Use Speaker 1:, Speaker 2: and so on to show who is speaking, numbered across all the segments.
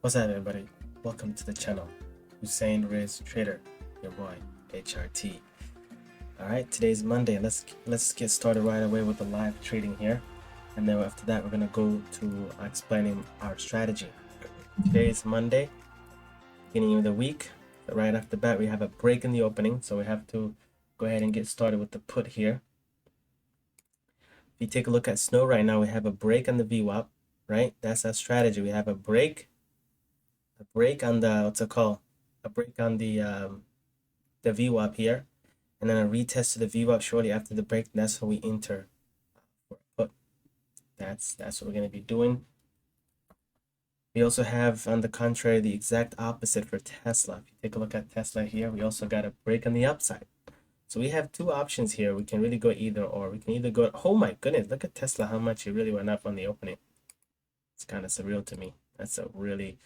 Speaker 1: What's up, everybody? Welcome to the channel. Hussein Riz Trader, your boy HRT. All right, today's Monday. Let's get started right away with the live trading here, and then after that, we're gonna go to explaining our strategy. Today is Monday, beginning of the week. Right off the bat, we have a break in the opening, so we have to go ahead and get started with the put here. If you take a look at Snow right now, we have a break on the VWAP, right? That's our strategy. We have a break on the what's it called? A break on the VWAP here, and then a retest to the VWAP shortly after the break. That's when we enter for a put. That's what we're gonna be doing. We also have, on the contrary, the exact opposite for Tesla. If you take a look at Tesla here, we also got a break on the upside. So we have two options here. We can really go either or. We can either go, oh my goodness, look at Tesla, how much it really went up on the opening. It's kind of surreal to me. That's a really,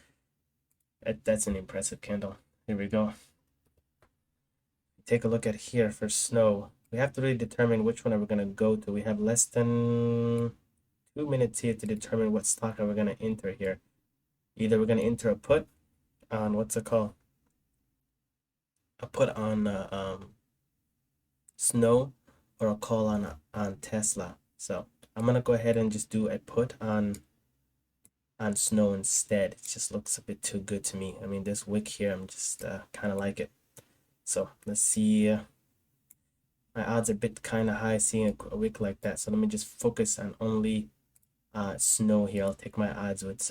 Speaker 1: that's an impressive candle. Here we go. Take a look at here for Snow. We have to really determine which one are we going to go to. We have less than 2 minutes here to determine what stock are we going to enter here. Either we're going to enter a put on, what's it called? A put on Snow, or a call on Tesla. So I'm going to go ahead and just do a put on Snow instead. It just looks a bit too good to me. I mean, this wick here, I'm just kind of like it. So let's see. My odds are a bit kind of high seeing a wick like that. So let me just focus on only Snow here. I'll take my odds with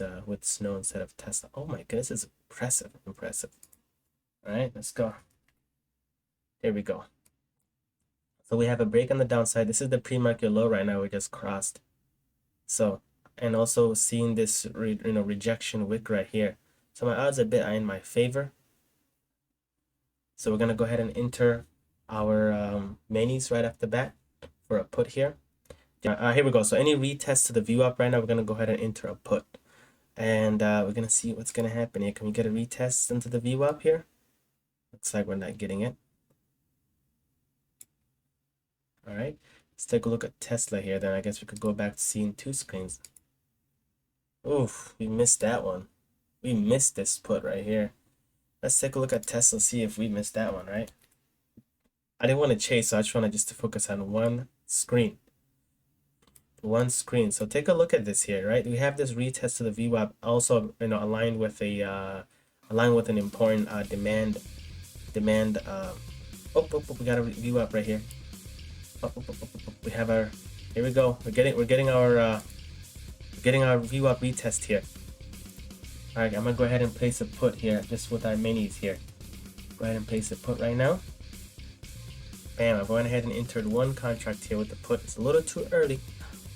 Speaker 1: Snow instead of Tesla. Oh my goodness, this is impressive. All right, let's go. There we go. So we have a break on the downside. This is the pre-market low right now. We just crossed. So, and also seeing this rejection wick right here. So my odds are a bit in my favor. So we're gonna go ahead and enter our minis right off the bat for a put here. Here we go. So any retest to the VWAP right now, we're gonna go ahead and enter a put, and we're gonna see what's gonna happen here. Can we get a retest into the VWAP here? Looks like we're not getting it. All right, let's take a look at Tesla here. Then I guess we could go back to seeing two screens. Oof, we missed that one. We missed this put right here. Let's take a look at Tesla, see if we missed that one, right? I didn't want to chase, so I just wanted to focus on one screen. So take a look at this here, right? We have this retest to the VWAP, also aligned with an important demand. We got a VWAP right here. We have our, here we go. We're getting our VWAP retest here. All right, I'm gonna go ahead and place a put here, just with our minis here. Go ahead and place a put right now. Bam, I went ahead and entered one contract here with the put. It's a little too early.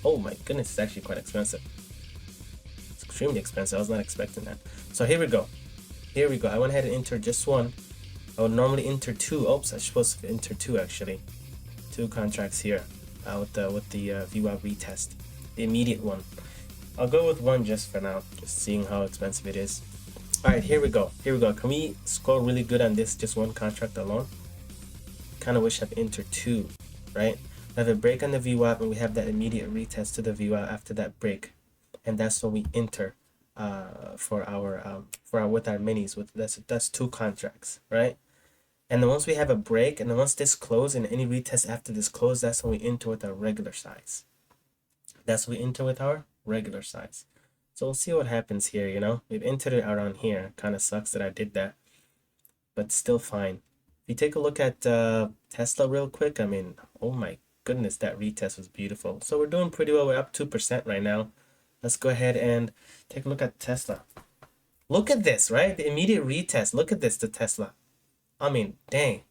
Speaker 1: Oh my goodness, it's actually quite expensive. It's extremely expensive. I was not expecting that. So here we go. I went ahead and entered just one. I would normally enter two. Oops, I'm supposed to enter two actually. Two contracts here with the VWAP retest, the immediate one. I'll go with one just for now, just seeing how expensive it is. All right, here we go. Can we score really good on this just one contract alone? Kind of wish I've entered two, right? We have a break on the VWAP, and we have that immediate retest to the VWAP after that break, and that's when we enter with our minis. That's two contracts, right? And then once we have a break, and then once this close and any retest after this close, that's when we enter with our regular size. So we'll see what happens here. We've entered it around here. Kind of sucks that I did that, but still fine. If you take a look at Tesla real quick, I mean, oh my goodness, that retest was beautiful. So we're doing pretty well. We're up 2% right now. Let's go ahead and take a look at Tesla. Look at this, right? The immediate retest. Look at this, the Tesla. I mean, dang.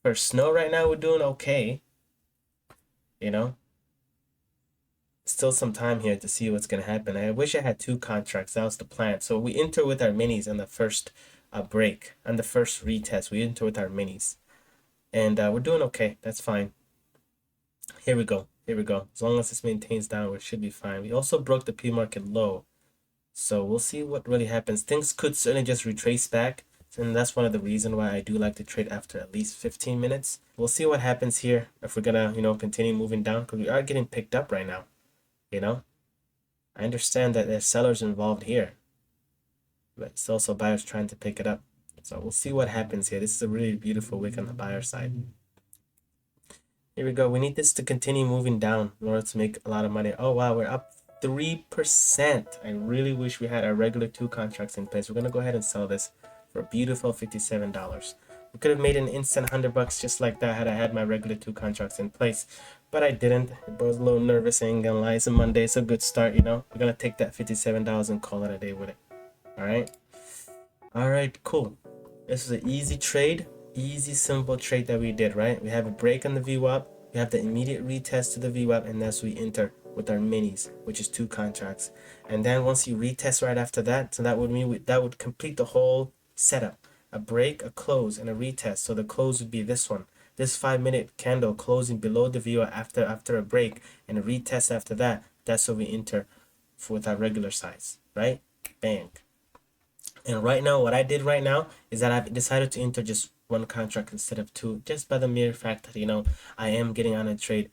Speaker 1: For Snow right now, we're doing okay. Still some time here to see what's going to happen. I wish I had two contracts. That was the plan. So we enter with our minis on the first break. On the first retest, we enter with our minis. And we're doing okay. That's fine. Here we go. As long as this maintains down, we should be fine. We also broke the pre-market low. So we'll see what really happens. Things could certainly just retrace back. And that's one of the reasons why I do like to trade after at least 15 minutes. We'll see what happens here. If we're going to, continue moving down. Because we are getting picked up right now. I understand that there's sellers involved here. but it's also buyers trying to pick it up. So we'll see what happens here. This is a really beautiful wick on the buyer side. Here we go. We need this to continue moving down in order to make a lot of money. Oh wow, we're up 3%. I really wish we had our regular 2 contracts in place. We're gonna go ahead and sell this for a beautiful $57. We could have made an instant $100 just like that had I had my regular 2 contracts in place, but I didn't. I was a little nervous. I ain't gonna lie. It's a Monday. It's a good start, you know. We're gonna take that $57 and call it a day with it. All right. All right. Cool. This is an easy trade. Easy, simple trade that we did, right? We have a break on the VWAP. We have the immediate retest to the VWAP, and that's we enter with our minis, which is 2 contracts. And then once you retest right after that, so that would mean that would complete the whole setup. A break, a close, and a retest. So the close would be this one. This 5-minute candle closing below the VWAP after a break and a retest after that. That's what we enter with our regular size, right? Bang. And right now, what I did right now is that I've decided to enter just 1 contract instead of 2, just by the mere fact that, you know, I am getting on a trade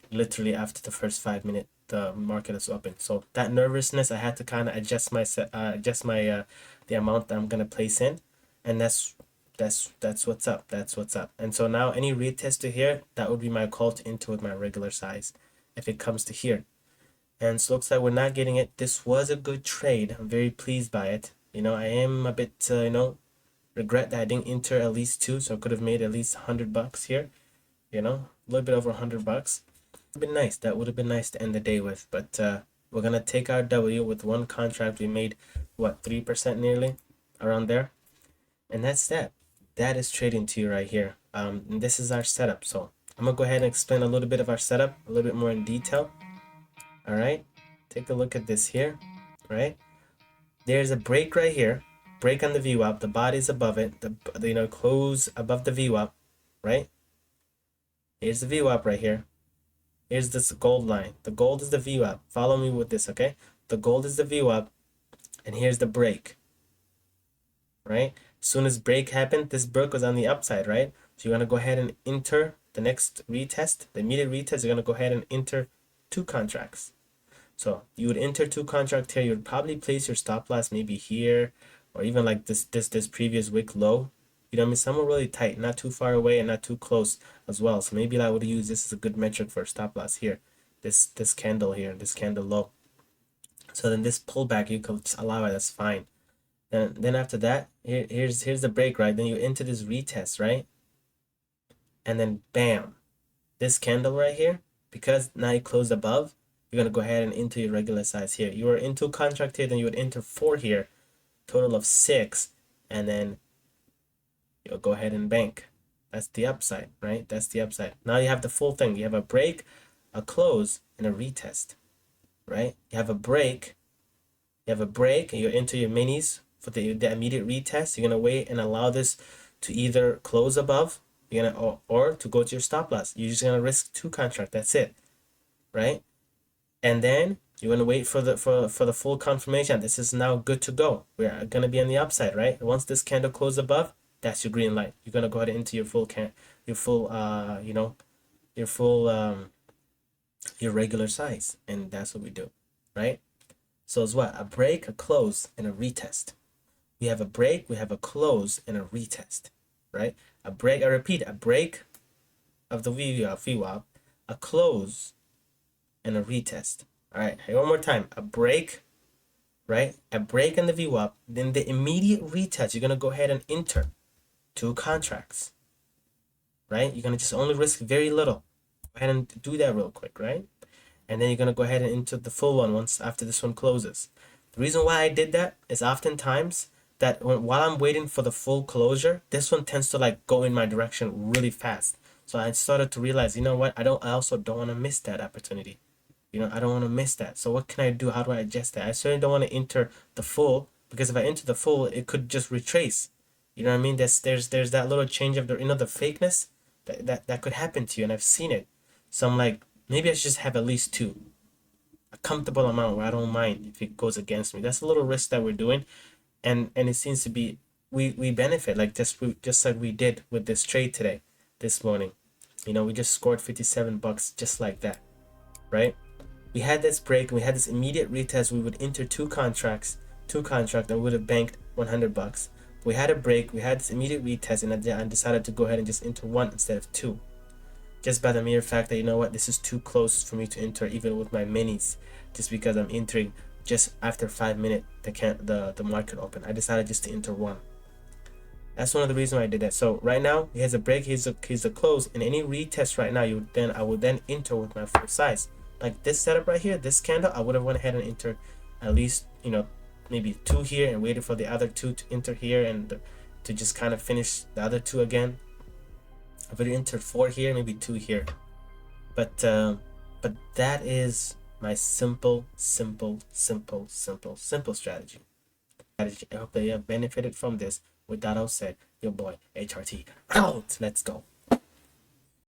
Speaker 1: literally after the first 5 minute the market is open. So that nervousness, I had to kind of adjust my the amount that I'm gonna place in, and that's what's up. That's what's up. And so now any retest to here, that would be my call to enter with my regular size if it comes to here. And so looks like we're not getting it. This was a good trade. I'm very pleased by it. You know, I am a bit, you know, regret that I didn't enter at least 2, so I could have made at least $100 here. You know, a little bit over $100. Would have been nice. That would have been nice to end the day with. But we're gonna take our W with 1 contract. We made what, 3% nearly, around there, and that's that. That is trading to you right here. And this is our setup. So I'm gonna go ahead and explain a little bit of our setup, a little bit more in detail. All right, take a look at this here. Right, there's a break right here. Break on the VWAP. The body's above it. The you know, close above the VWAP. Right. Here's the VWAP right here. Here's this gold line. The gold is the VWAP. Follow me with this, okay? The gold is the VWAP, and here's the break. Right? As soon as break happened, this break was on the upside, right? So you're gonna go ahead and enter the next retest, the immediate retest. You're gonna go ahead and enter 2 contracts. So you would enter 2 contracts here. You would probably place your stop loss maybe here, or even like this previous wick low. You know what I mean? Somewhere really tight, not too far away and not too close as well. So maybe I would use this as a good metric for a stop loss here. This candle here, this candle low. So then this pullback, you could just allow it. That's fine. Then after that, here's the break, right? Then you enter this retest, right? And then bam, this candle right here, because now you closed above, you're gonna go ahead and enter your regular size here. You are into contract here, then you would enter 4 here, total of 6, and then you'll go ahead and bank. That's the upside, right? That's the upside. Now you have the full thing. You have a break, a close, and a retest, right? You have a break, and you're into your minis for the immediate retest. You're gonna wait and allow this to either close above, you're gonna or to go to your stop loss. You're just gonna risk 2 contract. That's it, right? And then you're gonna wait for the full confirmation. This is now good to go. We're gonna be on the upside, right? Once this candle closes above, that's your green light. You're gonna go ahead into your full you know, your regular size, and that's what we do, right? So it's what, a break, a close, and a retest. We have a break, we have a close, and a retest, right? A break, I repeat, a break of the VWAP, a close, and a retest. All right, one more time. A break, right? A break in the VWAP, then the immediate retest, you're gonna go ahead and enter 2 contracts, right? You're gonna just only risk very little. Go ahead and do that real quick, right? And then you're gonna go ahead and enter the full one once after this one closes. The reason why I did that is oftentimes that while I'm waiting for the full closure, this one tends to like go in my direction really fast. So I started to realize, you know what? I also don't want to miss that opportunity. You know, I don't want to miss that. So what can I do? How do I adjust that? I certainly don't want to enter the full, because if I enter the full, it could just retrace. You know what I mean? There's that little change of the, you know, the fakeness that could happen to you, and I've seen it. So I'm like, maybe I should just have at least 2, a comfortable amount where I don't mind if it goes against me. That's a little risk that we're doing, and it seems to be we benefit like just like we did with this trade today, this morning. You know, we just scored $57 just like that, right? We had this break and we had this immediate retest. We would enter 2 contracts two contract, I would have banked $100. We had a break, we had this immediate retest, and I decided to go ahead and just enter one instead of two, just by the mere fact that, you know what, this is too close for me to enter even with my minis, just because I'm entering just after 5 minutes the market open. I decided just to enter one. That's one of the reasons why I did that. So right now he has a break, he's a close, and any retest right now I would then enter with my full size. Like this setup right here, this candle, I would have went ahead and entered at least, you know, maybe two here and waited for the other two to enter here and to just kind of finish the other two again. I would have entered four here, maybe two here. But that is my simple strategy. I hope that you have benefited from this. With that all said, your boy HRT out. Let's go.